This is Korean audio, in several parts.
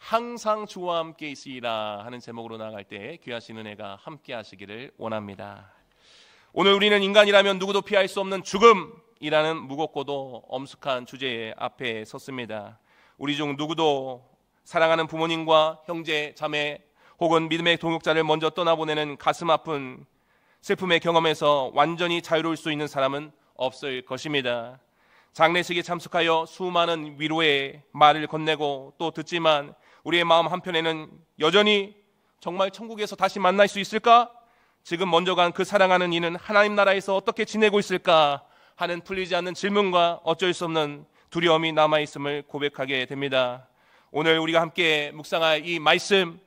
항상 주와 함께 있으리라 하는 제목으로 나아갈 때 귀하신 은혜가 함께 하시기를 원합니다. 오늘 우리는 인간이라면 누구도 피할 수 없는 죽음이라는 무겁고도 엄숙한 주제 앞에 섰습니다. 우리 중 누구도 사랑하는 부모님과 형제, 자매 혹은 믿음의 동역자를 먼저 떠나보내는 가슴 아픈 슬픔의 경험에서 완전히 자유로울 수 있는 사람은 없을 것입니다. 장례식에 참석하여 수많은 위로의 말을 건네고 또 듣지만 우리의 마음 한편에는 여전히 정말 천국에서 다시 만날 수 있을까? 지금 먼저 간 그 사랑하는 이는 하나님 나라에서 어떻게 지내고 있을까? 하는 풀리지 않는 질문과 어쩔 수 없는 두려움이 남아있음을 고백하게 됩니다. 오늘 우리가 함께 묵상할 이 말씀,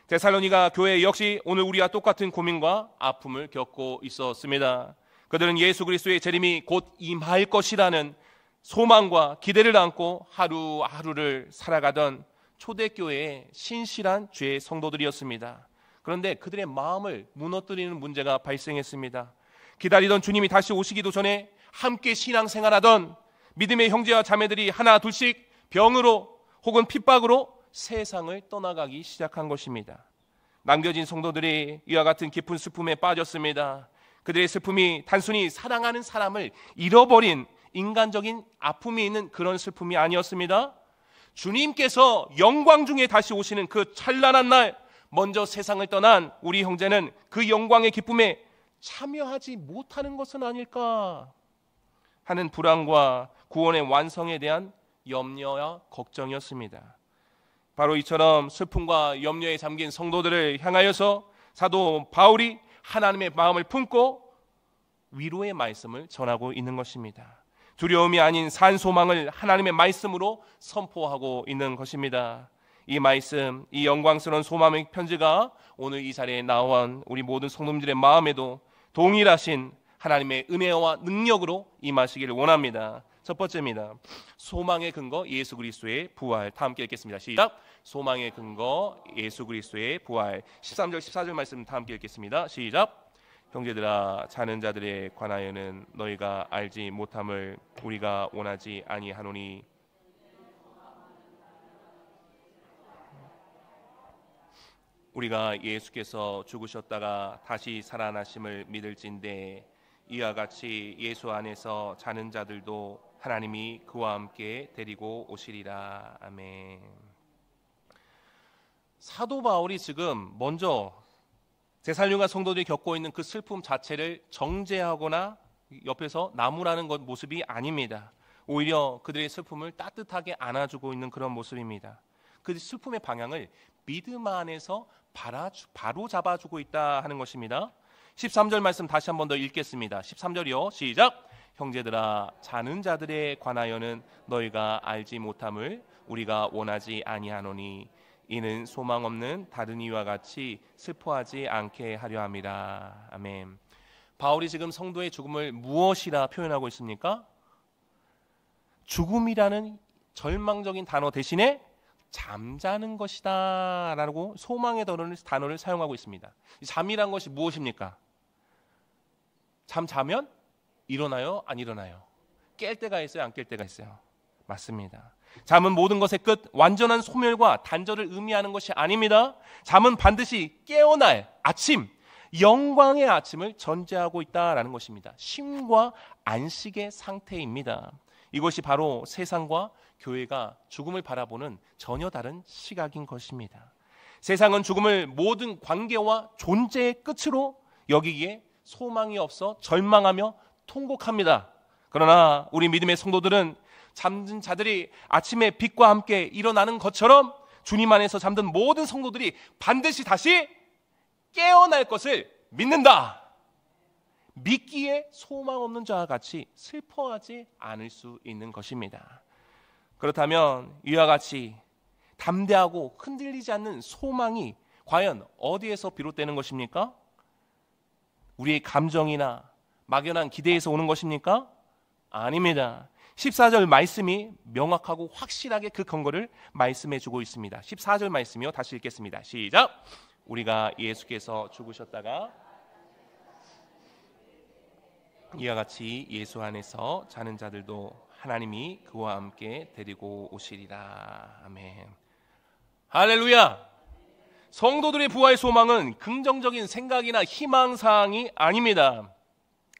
데살로니가 교회 역시 오늘 우리와 똑같은 고민과 아픔을 겪고 있었습니다. 그들은 예수 그리스도의 재림이 곧 임할 것이라는 소망과 기대를 안고 하루하루를 살아가던 초대교회의 신실한 주의 성도들이었습니다. 그런데 그들의 마음을 무너뜨리는 문제가 발생했습니다. 기다리던 주님이 다시 오시기도 전에 함께 신앙생활하던 믿음의 형제와 자매들이 하나 둘씩 병으로 혹은 핍박으로 세상을 떠나가기 시작한 것입니다. 남겨진 성도들이 이와 같은 깊은 슬픔에 빠졌습니다. 그들의 슬픔이 단순히 사랑하는 사람을 잃어버린 인간적인 아픔이 있는 그런 슬픔이 아니었습니다. 주님께서 영광 중에 다시 오시는 그 찬란한 날, 먼저 세상을 떠난 우리 형제는 그 영광의 기쁨에 참여하지 못하는 것은 아닐까 하는 불안과 구원의 완성에 대한 염려와 걱정이었습니다. 바로 이처럼 슬픔과 염려에 잠긴 성도들을 향하여서 사도 바울이 하나님의 마음을 품고 위로의 말씀을 전하고 있는 것입니다. 두려움이 아닌 산 소망을 하나님의 말씀으로 선포하고 있는 것입니다. 이 말씀, 이 영광스러운 소망의 편지가 오늘 이 자리에 나온 우리 모든 성도님들의 마음에도 동일하신 하나님의 은혜와 능력으로 임하시기를 원합니다. 첫 번째입니다. 소망의 근거 예수 그리스도의 부활. 다 함께 읽겠습니다. 시작. 소망의 근거 예수 그리스도의 부활. 13절 14절 말씀 다 함께 읽겠습니다. 시작. 형제들아, 자는 자들에 관하여는 너희가 알지 못함을 우리가 원하지 아니하노니 우리가 예수께서 죽으셨다가 다시 살아나심을 믿을진대 이와 같이 예수 안에서 자는 자들도 하나님이 그와 함께 데리고 오시리라. 아멘. 사도 바울이 지금 먼저 데살로니가 성도들이 겪고 있는 그 슬픔 자체를 정죄하거나 옆에서 나무라는 것 모습이 아닙니다. 오히려 그들의 슬픔을 따뜻하게 안아주고 있는 그런 모습입니다. 그 슬픔의 방향을 믿음 안에서 바로 잡아주고 있다 하는 것입니다. 13절 말씀 다시 한 번 더 읽겠습니다. 13절이요. 시작. 형제들아, 자는 자들에 관하여는 너희가 알지 못함을 우리가 원하지 아니하노니 이는 소망 없는 다른 이와 같이 슬퍼하지 않게 하려 함이라. 아멘. 바울이 지금 성도의 죽음을 무엇이라 표현하고 있습니까? 죽음이라는 절망적인 단어 대신에 잠자는 것이다 라고 소망의 단어를 사용하고 있습니다. 잠이란 것이 무엇입니까? 잠자면 일어나요? 안 일어나요? 깰 때가 있어요? 안 깰 때가 있어요? 맞습니다. 잠은 모든 것의 끝, 완전한 소멸과 단절을 의미하는 것이 아닙니다. 잠은 반드시 깨어날 아침, 영광의 아침을 전제하고 있다라는 것입니다. 쉼과 안식의 상태입니다. 이것이 바로 세상과 교회가 죽음을 바라보는 전혀 다른 시각인 것입니다. 세상은 죽음을 모든 관계와 존재의 끝으로 여기기에 소망이 없어 절망하며 통곡합니다. 그러나 우리 믿음의 성도들은 잠든 자들이 아침에 빛과 함께 일어나는 것처럼 주님 안에서 잠든 모든 성도들이 반드시 다시 깨어날 것을 믿는다. 믿기에 소망 없는 자와 같이 슬퍼하지 않을 수 있는 것입니다. 그렇다면 이와 같이 담대하고 흔들리지 않는 소망이 과연 어디에서 비롯되는 것입니까? 우리의 감정이나 막연한 기대에서 오는 것입니까? 아닙니다. 14절 말씀이 명확하고 확실하게 그 근거를 말씀해 주고 있습니다. 14절 말씀이요. 다시 읽겠습니다. 시작. 우리가 예수께서 죽으셨다가 이와 같이 예수 안에서 자는 자들도 하나님이 그와 함께 데리고 오시리라. 아멘. 할렐루야. 성도들의 부활 소망은 긍정적인 생각이나 희망사항이 아닙니다.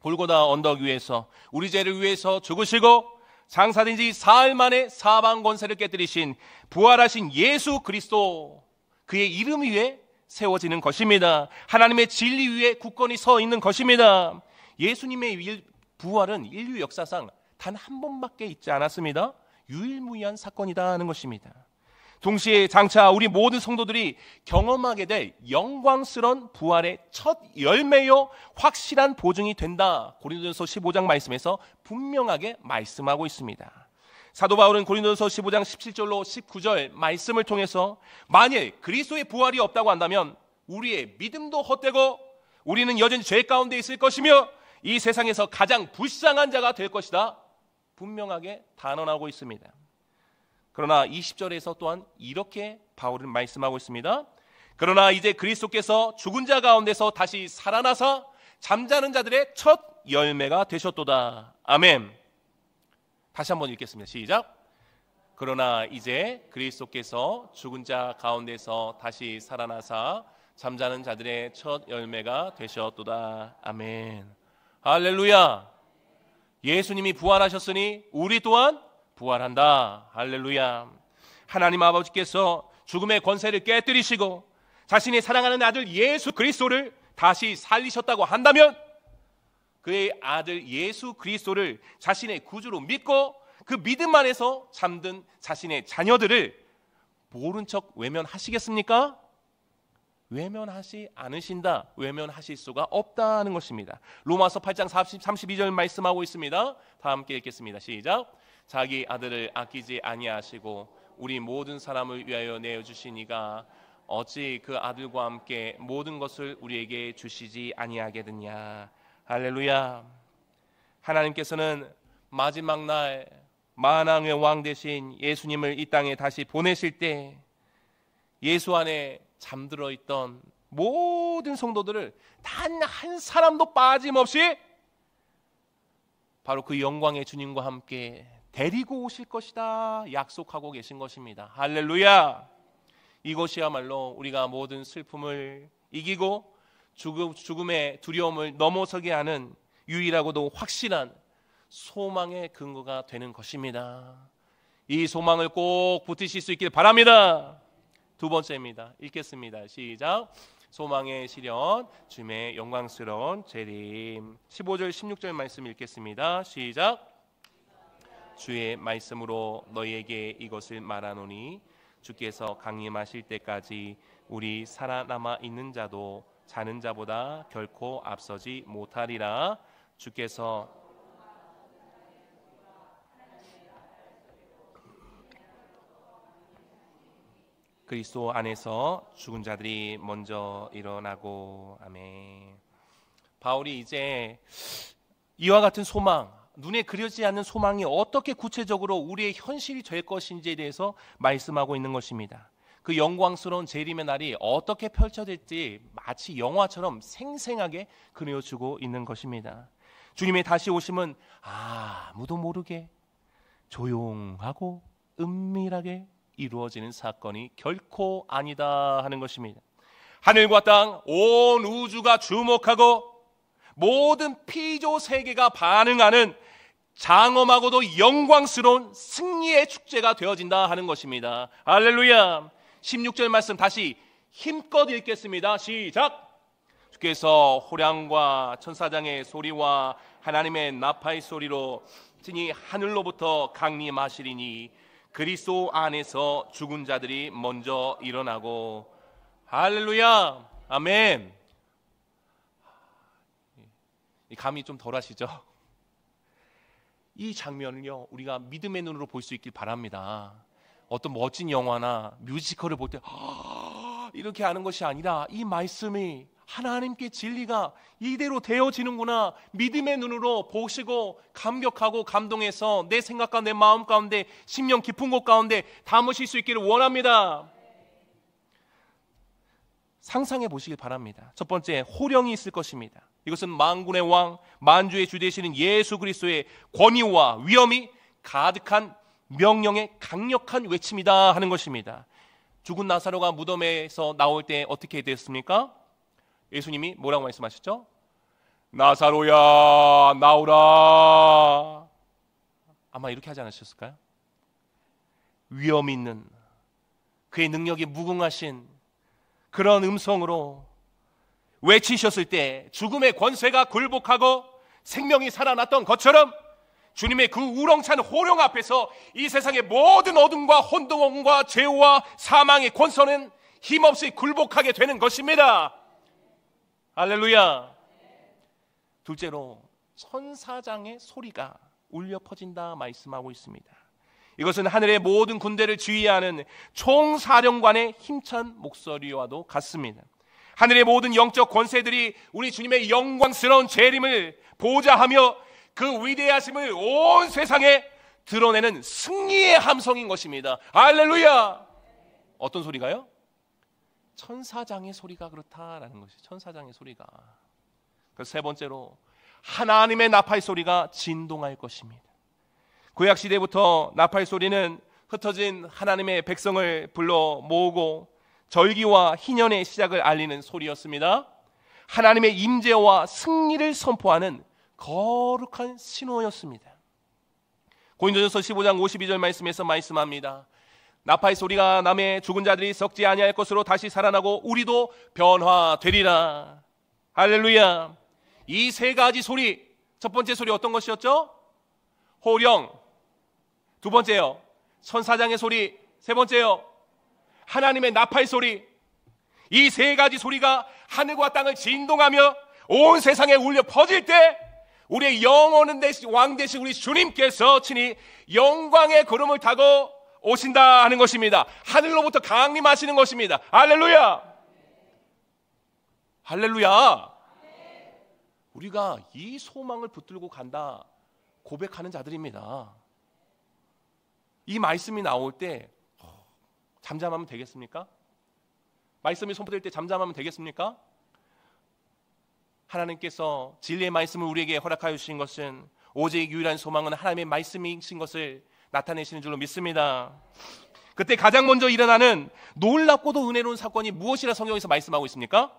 골고다 언덕 위에서 우리 죄를 위해서 죽으시고 장사된 지 사흘 만에 사방 권세를 깨뜨리신 부활하신 예수 그리스도, 그의 이름 위에 세워지는 것입니다. 하나님의 진리 위에 굳건히 서 있는 것입니다. 예수님의 부활은 인류 역사상 단 한 번밖에 있지 않았습니다. 유일무이한 사건이다 하는 것입니다. 동시에 장차 우리 모든 성도들이 경험하게 될 영광스러운 부활의 첫 열매요 확실한 보증이 된다. 고린도전서 15장 말씀에서 분명하게 말씀하고 있습니다. 사도 바울은 고린도전서 15장 17절로 19절 말씀을 통해서 만일 그리스도의 부활이 없다고 한다면 우리의 믿음도 헛되고 우리는 여전히 죄 가운데 있을 것이며 이 세상에서 가장 불쌍한 자가 될 것이다. 분명하게 단언하고 있습니다. 그러나 20절에서 또한 이렇게 바울은 말씀하고 있습니다. 그러나 이제 그리스도께서 죽은 자 가운데서 다시 살아나사 잠자는 자들의 첫 열매가 되셨도다. 아멘. 다시 한번 읽겠습니다. 시작. 그러나 이제 그리스도께서 죽은 자 가운데서 다시 살아나사 잠자는 자들의 첫 열매가 되셨도다. 아멘. 할렐루야. 예수님이 부활하셨으니 우리 또한 부활한다. 할렐루야. 하나님 아버지께서 죽음의 권세를 깨뜨리시고 자신이 사랑하는 아들 예수 그리스도를 다시 살리셨다고 한다면 그의 아들 예수 그리스도를 자신의 구주로 믿고 그 믿음 안에서 잠든 자신의 자녀들을 모른 척 외면하시겠습니까? 외면하지 않으신다. 외면하실 수가 없다는 것입니다. 로마서 8장 32절 말씀하고 있습니다. 다 함께 읽겠습니다. 시작. 자기 아들을 아끼지 아니하시고 우리 모든 사람을 위하여 내어주시니가 어찌 그 아들과 함께 모든 것을 우리에게 주시지 아니하겠느냐. 할렐루야. 하나님께서는 마지막 날 만왕의 왕 되신 예수님을 이 땅에 다시 보내실 때 예수 안에 잠들어 있던 모든 성도들을 단 한 사람도 빠짐없이 바로 그 영광의 주님과 함께 데리고 오실 것이다 약속하고 계신 것입니다. 할렐루야. 이것이야말로 우리가 모든 슬픔을 이기고 죽음의 두려움을 넘어서게 하는 유일하고도 확실한 소망의 근거가 되는 것입니다. 이 소망을 꼭 붙드실 수 있길 바랍니다. 두 번째입니다. 읽겠습니다. 시작. 소망의 실현, 주님의 영광스러운 재림. 15절 16절 말씀 읽겠습니다. 시작. 주의 말씀으로 너희에게 이것을 말하노니 주께서 강림하실 때까지 우리 살아남아 있는 자도 자는 자보다 결코 앞서지 못하리라. 주께서 그리스도 안에서 죽은 자들이 먼저 일어나고. 아멘. 바울이 이제 이와 같은 소망, 눈에 그려지지 않는 소망이 어떻게 구체적으로 우리의 현실이 될 것인지에 대해서 말씀하고 있는 것입니다. 그 영광스러운 재림의 날이 어떻게 펼쳐질지 마치 영화처럼 생생하게 그려주고 있는 것입니다. 주님의 다시 오심은 아무도 모르게 조용하고 은밀하게 이루어지는 사건이 결코 아니다 하는 것입니다. 하늘과 땅, 온 우주가 주목하고 모든 피조 세계가 반응하는 장엄하고도 영광스러운 승리의 축제가 되어진다 하는 것입니다. 할렐루야. 16절 말씀 다시 힘껏 읽겠습니다. 시작. 주께서 호량과 천사장의 소리와 하나님의 나팔 소리로 친히 하늘로부터 강림하시리니 그리스도 안에서 죽은 자들이 먼저 일어나고. 할렐루야. 아멘. 감이 좀 덜하시죠? 이 장면을요 우리가 믿음의 눈으로 볼 수 있길 바랍니다. 어떤 멋진 영화나 뮤지컬을 볼 때 이렇게 하는 것이 아니라 이 말씀이 하나님께 진리가 이대로 되어지는구나 믿음의 눈으로 보시고 감격하고 감동해서 내 생각과 내 마음 가운데 심령 깊은 곳 가운데 담으실 수 있기를 원합니다. 상상해 보시길 바랍니다. 첫 번째, 호령이 있을 것입니다. 이것은 만군의 왕, 만주의 주 되시는 예수 그리스도의 권위와 위엄이 가득한 명령의 강력한 외침이다 하는 것입니다. 죽은 나사로가 무덤에서 나올 때 어떻게 됐습니까? 예수님이 뭐라고 말씀하셨죠? 나사로야 나오라. 아마 이렇게 하지 않으셨을까요? 위엄 있는, 그의 능력이 무궁하신 그런 음성으로 외치셨을 때 죽음의 권세가 굴복하고 생명이 살아났던 것처럼 주님의 그 우렁찬 호령 앞에서 이 세상의 모든 어둠과 혼동과 죄와 사망의 권세는 힘없이 굴복하게 되는 것입니다. 할렐루야. 둘째로 천사장의 소리가 울려 퍼진다 말씀하고 있습니다. 이것은 하늘의 모든 군대를 지휘하는 총사령관의 힘찬 목소리와도 같습니다. 하늘의 모든 영적 권세들이 우리 주님의 영광스러운 재림을 보좌하며 그 위대하심을 온 세상에 드러내는 승리의 함성인 것입니다. 할렐루야. 어떤 소리가요? 천사장의 소리가 그렇다라는 것이, 천사장의 소리가. 그래서 세 번째로 하나님의 나팔 소리가 진동할 것입니다. 구약 시대부터 나팔 소리는 흩어진 하나님의 백성을 불러 모으고 절기와 희년의 시작을 알리는 소리였습니다. 하나님의 임재와 승리를 선포하는 거룩한 신호였습니다. 고린도전서 15장 52절 말씀에서 말씀합니다. 나팔 소리가 나매 죽은 자들이 썩지 아니할 것으로 다시 살아나고 우리도 변화되리라. 할렐루야. 이 세 가지 소리, 첫 번째 소리 어떤 것이었죠? 호령. 두 번째요, 천사장의 소리. 세 번째요, 하나님의 나팔 소리. 이 세 가지 소리가 하늘과 땅을 진동하며 온 세상에 울려 퍼질 때 우리의 영원한 왕 되신 우리 주님께서 친히 영광의 구름을 타고 오신다 하는 것입니다. 하늘로부터 강림하시는 것입니다. 할렐루야. 할렐루야. 우리가 이 소망을 붙들고 간다 고백하는 자들입니다. 이 말씀이 나올 때 잠잠하면 되겠습니까? 말씀이 선포될 때 잠잠하면 되겠습니까? 하나님께서 진리의 말씀을 우리에게 허락하여 주신 것은 오직 유일한 소망은 하나님의 말씀이신 것을 나타내시는 줄로 믿습니다. 그때 가장 먼저 일어나는 놀랍고도 은혜로운 사건이 무엇이라 성경에서 말씀하고 있습니까?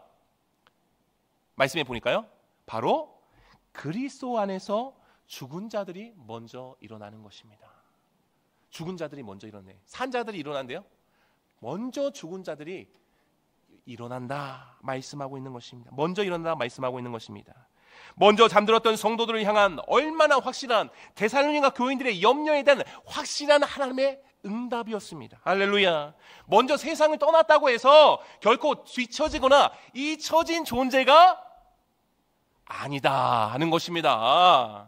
말씀해 보니까요, 바로 그리스도 안에서 죽은 자들이 먼저 일어나는 것입니다. 죽은 자들이 먼저 일어나네. 산 자들이 일어난대요. 먼저 죽은 자들이 일어난다 말씀하고 있는 것입니다. 먼저 일어난다 말씀하고 있는 것입니다. 먼저 잠들었던 성도들을 향한 얼마나 확실한 데살로니가 교인들의 염려에 대한 확실한 하나님의 응답이었습니다. 할렐루야. 먼저 세상을 떠났다고 해서 결코 뒤처지거나 잊혀진 존재가 아니다 하는 것입니다.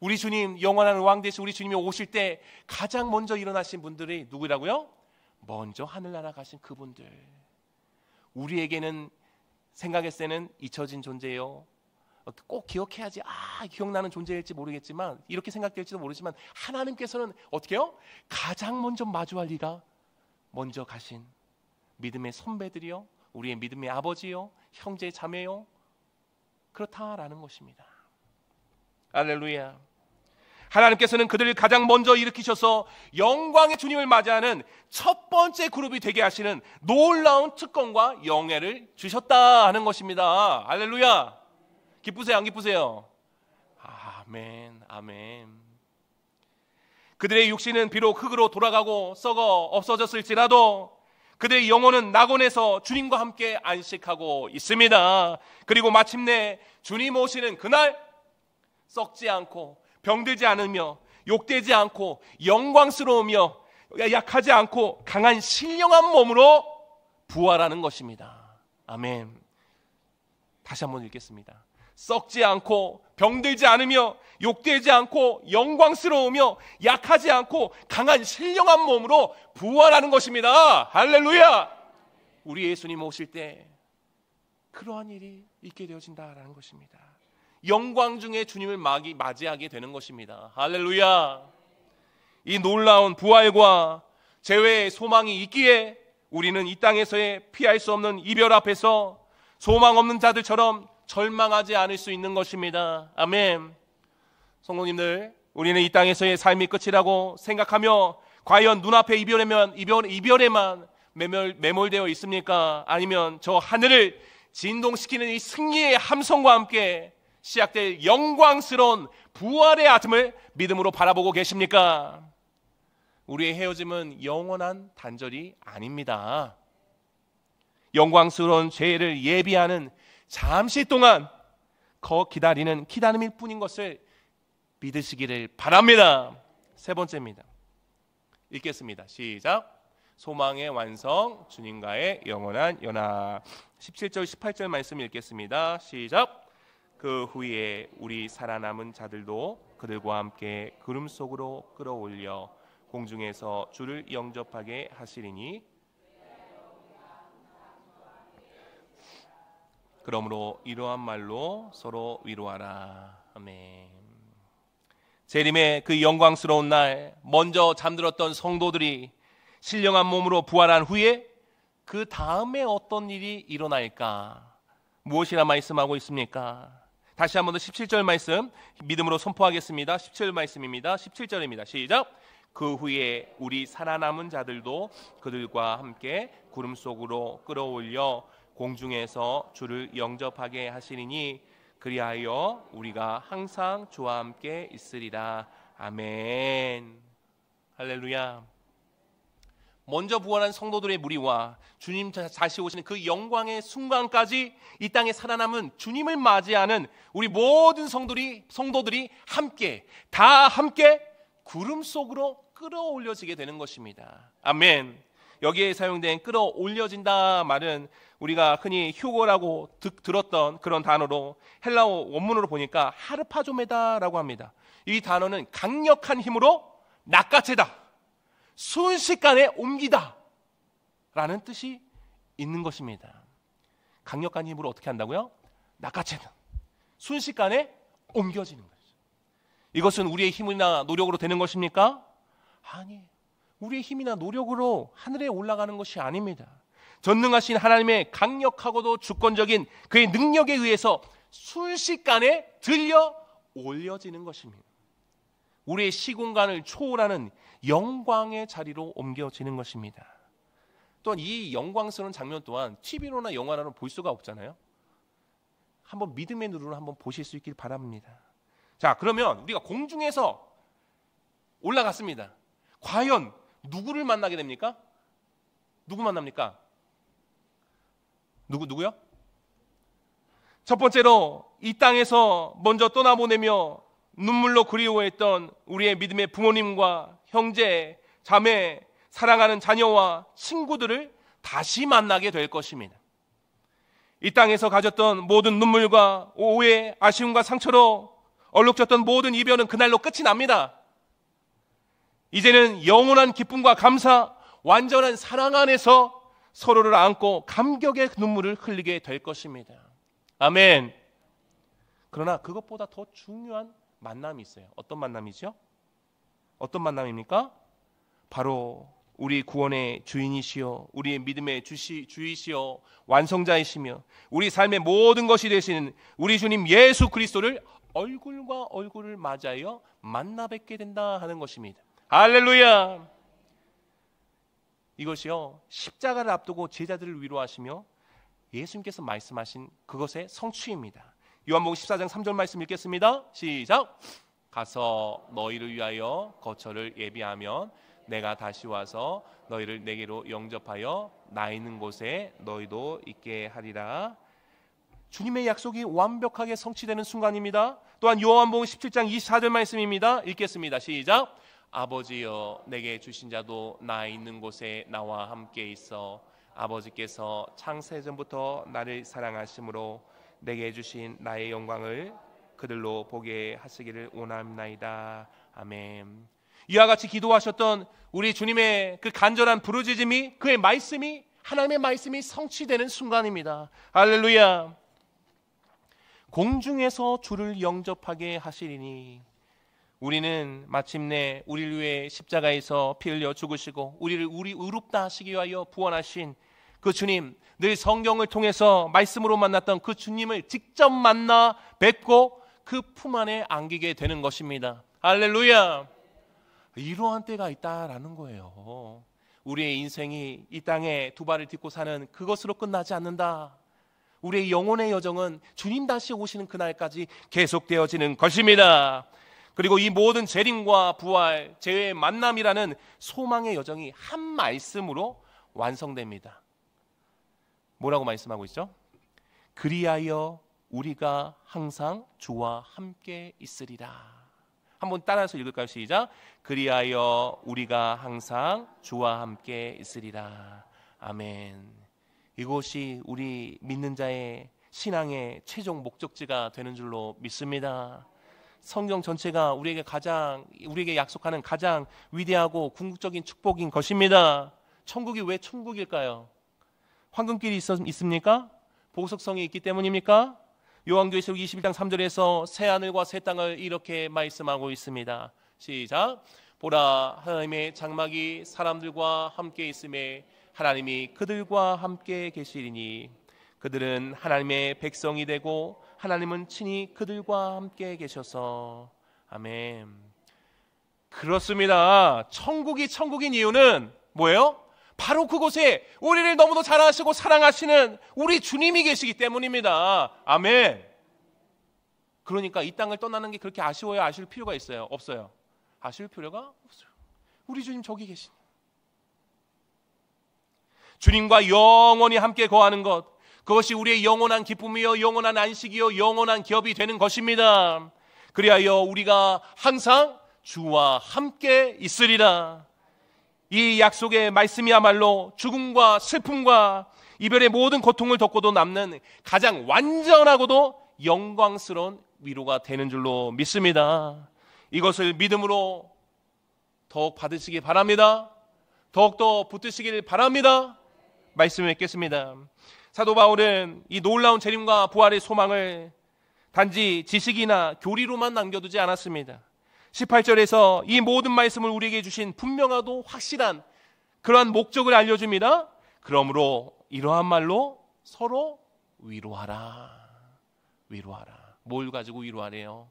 우리 주님, 영원한 왕 되신 우리 주님이 오실 때 가장 먼저 일어나신 분들이 누구라고요? 먼저 하늘나라 가신 그분들. 우리에게는 생각했을 때는 잊혀진 존재예요. 꼭 기억해야지, 기억나는 존재일지 모르겠지만, 이렇게 생각될지도 모르지만 하나님께서는 어떻게 해요? 가장 먼저 마주할 리가 먼저 가신 믿음의 선배들이요, 우리의 믿음의 아버지요, 형제 자매요, 그렇다라는 것입니다. 할렐루야. 하나님께서는 그들을 가장 먼저 일으키셔서 영광의 주님을 맞이하는 첫 번째 그룹이 되게 하시는 놀라운 특권과 영예를 주셨다 하는 것입니다. 할렐루야. 기쁘세요, 안 기쁘세요? 아멘, 아멘. 그들의 육신은 비록 흙으로 돌아가고 썩어 없어졌을지라도 그들의 영혼은 낙원에서 주님과 함께 안식하고 있습니다. 그리고 마침내 주님 오시는 그날 썩지 않고 병들지 않으며 욕되지 않고 영광스러우며 약하지 않고 강한 신령한 몸으로 부활하는 것입니다. 아멘. 다시 한번 읽겠습니다. 썩지 않고 병들지 않으며 욕되지 않고 영광스러우며 약하지 않고 강한 신령한 몸으로 부활하는 것입니다. 할렐루야. 우리 예수님 오실 때 그러한 일이 있게 되어진다라는 것입니다. 영광 중에 주님을 맞이하게 되는 것입니다. 할렐루야. 이 놀라운 부활과 재회의 소망이 있기에 우리는 이 땅에서의 피할 수 없는 이별 앞에서 소망 없는 자들처럼 절망하지 않을 수 있는 것입니다. 아멘. 성도님들, 우리는 이 땅에서의 삶이 끝이라고 생각하며 과연 눈앞에 이별에만 매몰되어 있습니까? 아니면 저 하늘을 진동시키는 이 승리의 함성과 함께 시작될 영광스러운 부활의 아침을 믿음으로 바라보고 계십니까? 우리의 헤어짐은 영원한 단절이 아닙니다. 영광스러운 죄를 예비하는 잠시 동안 기다리는 기다림일 뿐인 것을 믿으시기를 바랍니다. 세 번째입니다. 읽겠습니다. 시작. 소망의 완성, 주님과의 영원한 연합. 17절 18절 말씀 읽겠습니다. 시작. 그 후에 우리 살아남은 자들도 그들과 함께 구름 속으로 끌어올려 공중에서 주를 영접하게 하시리니 그러므로 이러한 말로 서로 위로하라. 아멘. 재림의 그 영광스러운 날, 먼저 잠들었던 성도들이 신령한 몸으로 부활한 후에 그 다음에 어떤 일이 일어날까? 무엇이라 말씀하고 있습니까? 다시 한 번 더 17절 말씀 믿음으로 선포하겠습니다. 17절 말씀입니다. 17절입니다. 시작. 그 후에 우리 살아남은 자들도 그들과 함께 구름 속으로 끌어올려 공중에서 주를 영접하게 하시리니 그리하여 우리가 항상 주와 함께 있으리라. 아멘. 할렐루야. 먼저 부활한 성도들의 무리와 주님 다시 오시는 그 영광의 순간까지 이 땅에 살아남은 주님을 맞이하는 우리 모든 성도들이 다 함께 구름 속으로 끌어올려지게 되는 것입니다. 아멘. 여기에 사용된 끌어올려진다 말은 우리가 흔히 휴거라고 들었던 그런 단어로 헬라어 원문으로 보니까 하르파조메다라고 합니다. 이 단어는 강력한 힘으로 낚아채다, 순식간에 옮기다 라는 뜻이 있는 것입니다. 강력한 힘으로 어떻게 한다고요? 낚아채다, 순식간에 옮겨지는 거죠. 이것은 우리의 힘이나 노력으로 되는 것입니까? 아니에요. 우리의 힘이나 노력으로 하늘에 올라가는 것이 아닙니다. 전능하신 하나님의 강력하고도 주권적인 그의 능력에 의해서 순식간에 들려 올려지는 것입니다. 우리의 시공간을 초월하는 영광의 자리로 옮겨지는 것입니다. 또한 이 영광스러운 장면 또한 TV로나 영화로는 볼 수가 없잖아요. 한번 믿음의 눈으로 한번 보실 수 있길 바랍니다. 자, 그러면 우리가 공중에서 올라갔습니다. 과연 누구를 만나게 됩니까? 누구 만납니까? 누구요? 첫 번째로 이 땅에서 먼저 떠나보내며 눈물로 그리워했던 우리의 믿음의 부모님과 형제, 자매, 사랑하는 자녀와 친구들을 다시 만나게 될 것입니다. 이 땅에서 가졌던 모든 눈물과 오해, 아쉬움과 상처로 얼룩졌던 모든 이별은 그날로 끝이 납니다. 이제는 영원한 기쁨과 감사, 완전한 사랑 안에서 서로를 안고 감격의 눈물을 흘리게 될 것입니다. 아멘. 그러나 그것보다 더 중요한 만남이 있어요. 어떤 만남이죠? 어떤 만남입니까? 바로 우리 구원의 주인이시여, 우리의 믿음의 주이시여, 완성자이시며 우리 삶의 모든 것이 되시는 우리 주님 예수 그리스도를 얼굴과 얼굴을 맞이하여 만나 뵙게 된다 하는 것입니다. 할렐루야. 이것이요, 십자가를 앞두고 제자들을 위로하시며 예수님께서 말씀하신 그것의 성취입니다. 요한복음 14장 3절 말씀 읽겠습니다. 시작. 가서 너희를 위하여 거처를 예비하면 내가 다시 와서 너희를 내게로 영접하여 나 있는 곳에 너희도 있게 하리라. 주님의 약속이 완벽하게 성취되는 순간입니다. 또한 요한복음 17장 24절 말씀입니다. 읽겠습니다. 시작. 아버지여 내게 주신 자도 나 있는 곳에 나와 함께 있어 아버지께서 창세전부터 나를 사랑하심으로 내게 주신 나의 영광을 그들로 보게 하시기를 원합나이다. 아멘. 이와 같이 기도하셨던 우리 주님의 그 간절한 부르짖음이, 그의 말씀이, 하나님의 말씀이 성취되는 순간입니다. 할렐루야. 공중에서 주를 영접하게 하시리니, 우리는 마침내 우리를 위해 십자가에서 피 흘려 죽으시고 우리를 의롭다 하시기 위하여 부활하신 그 주님, 늘 성경을 통해서 말씀으로 만났던 그 주님을 직접 만나 뵙고 그 품 안에 안기게 되는 것입니다. 할렐루야. 이러한 때가 있다라는 거예요. 우리의 인생이 이 땅에 두 발을 딛고 사는 그것으로 끝나지 않는다. 우리의 영혼의 여정은 주님 다시 오시는 그날까지 계속되어지는 것입니다. 그리고 이 모든 재림과 부활, 재회의 만남이라는 소망의 여정이 한 말씀으로 완성됩니다. 뭐라고 말씀하고 있죠? 그리하여 우리가 항상 주와 함께 있으리라. 한번 따라서 읽을까요? 시작. 그리하여 우리가 항상 주와 함께 있으리라. 아멘. 이곳이 우리 믿는 자의 신앙의 최종 목적지가 되는 줄로 믿습니다. 성경 전체가 우리에게 약속하는 가장 위대하고 궁극적인 축복인 것입니다. 천국이 왜 천국일까요? 황금길이 있습니까? 보석성이 있기 때문입니까? 요한계시록 21장 3절에서 새 하늘과 새 땅을 이렇게 말씀하고 있습니다. 시작. 보라, 하나님의 장막이 사람들과 함께 있음에 하나님이 그들과 함께 계시리니 그들은 하나님의 백성이 되고 하나님은 친히 그들과 함께 계셔서. 아멘. 그렇습니다. 천국이 천국인 이유는 뭐예요? 바로 그곳에 우리를 너무도 잘 아시고 사랑하시는 우리 주님이 계시기 때문입니다. 아멘. 그러니까 이 땅을 떠나는 게 그렇게 아쉬워요? 아쉬울 필요가 있어요? 없어요. 아쉬울 필요가 없어요. 우리 주님 저기 계신, 주님과 영원히 함께 거하는 것, 그것이 우리의 영원한 기쁨이요 영원한 안식이요 영원한 기업이 되는 것입니다. 그리하여 우리가 항상 주와 함께 있으리라. 이 약속의 말씀이야말로 죽음과 슬픔과 이별의 모든 고통을 덮고도 남는 가장 완전하고도 영광스러운 위로가 되는 줄로 믿습니다. 이것을 믿음으로 더욱 받으시기 바랍니다. 더욱더 붙드시길 바랍니다. 말씀을 읽겠습니다. 사도 바울은 이 놀라운 재림과 부활의 소망을 단지 지식이나 교리로만 남겨두지 않았습니다. 18절에서 이 모든 말씀을 우리에게 주신 분명하고 확실한 그러한 목적을 알려줍니다. 그러므로 이러한 말로 서로 위로하라. 위로하라. 뭘 가지고 위로하래요?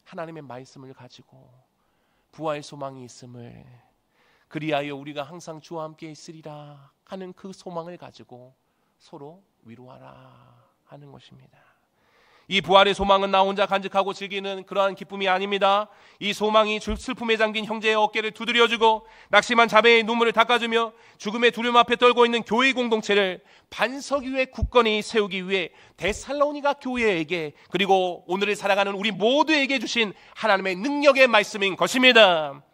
하나님의 말씀을 가지고 부활 소망이 있음을, 그리하여 우리가 항상 주와 함께 있으리라 하는 그 소망을 가지고 서로 위로하라 하는 것입니다. 이 부활의 소망은 나 혼자 간직하고 즐기는 그러한 기쁨이 아닙니다. 이 소망이 슬픔에 잠긴 형제의 어깨를 두드려주고 낙심한 자매의 눈물을 닦아주며 죽음의 두려움 앞에 떨고 있는 교회 공동체를 반석 위에 굳건히 세우기 위해 데살로니가 교회에게, 그리고 오늘을 살아가는 우리 모두에게 주신 하나님의 능력의 말씀인 것입니다.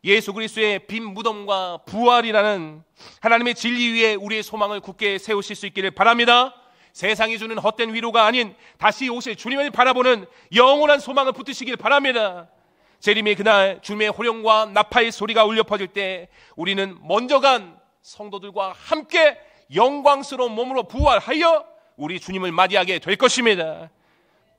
예수 그리스도의 빈 무덤과 부활이라는 하나님의 진리 위에 우리의 소망을 굳게 세우실 수 있기를 바랍니다. 세상이 주는 헛된 위로가 아닌 다시 오실 주님을 바라보는 영원한 소망을 붙드시길 바랍니다. 재림의 그날 주님의 호령과 나팔 소리가 울려 퍼질 때 우리는 먼저 간 성도들과 함께 영광스러운 몸으로 부활하여 우리 주님을 맞이하게 될 것입니다.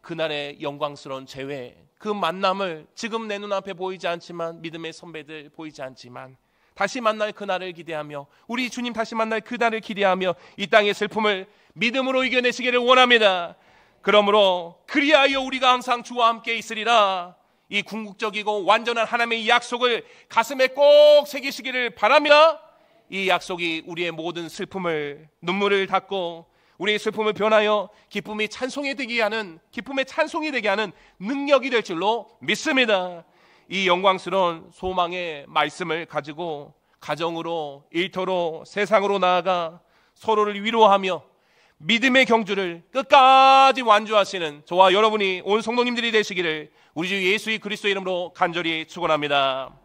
그날의 영광스러운 재회, 그 만남을 지금 내 눈앞에 보이지 않지만, 믿음의 선배들 보이지 않지만 다시 만날 그날을 기대하며, 우리 주님 다시 만날 그날을 기대하며 이 땅의 슬픔을 믿음으로 이겨내시기를 원합니다. 그러므로 그리하여 우리가 항상 주와 함께 있으리라, 이 궁극적이고 완전한 하나님의 약속을 가슴에 꼭 새기시기를 바랍니다. 이 약속이 우리의 모든 슬픔을, 눈물을 닦고 우리의 슬픔을 변하여 기쁨의 찬송이 되게 하는 능력이 될 줄로 믿습니다. 이 영광스러운 소망의 말씀을 가지고 가정으로, 일터로, 세상으로 나아가 서로를 위로하며 믿음의 경주를 끝까지 완주하시는 저와 여러분이 온 성도님들이 되시기를 우리 주 예수 그리스도의 이름으로 간절히 축원합니다.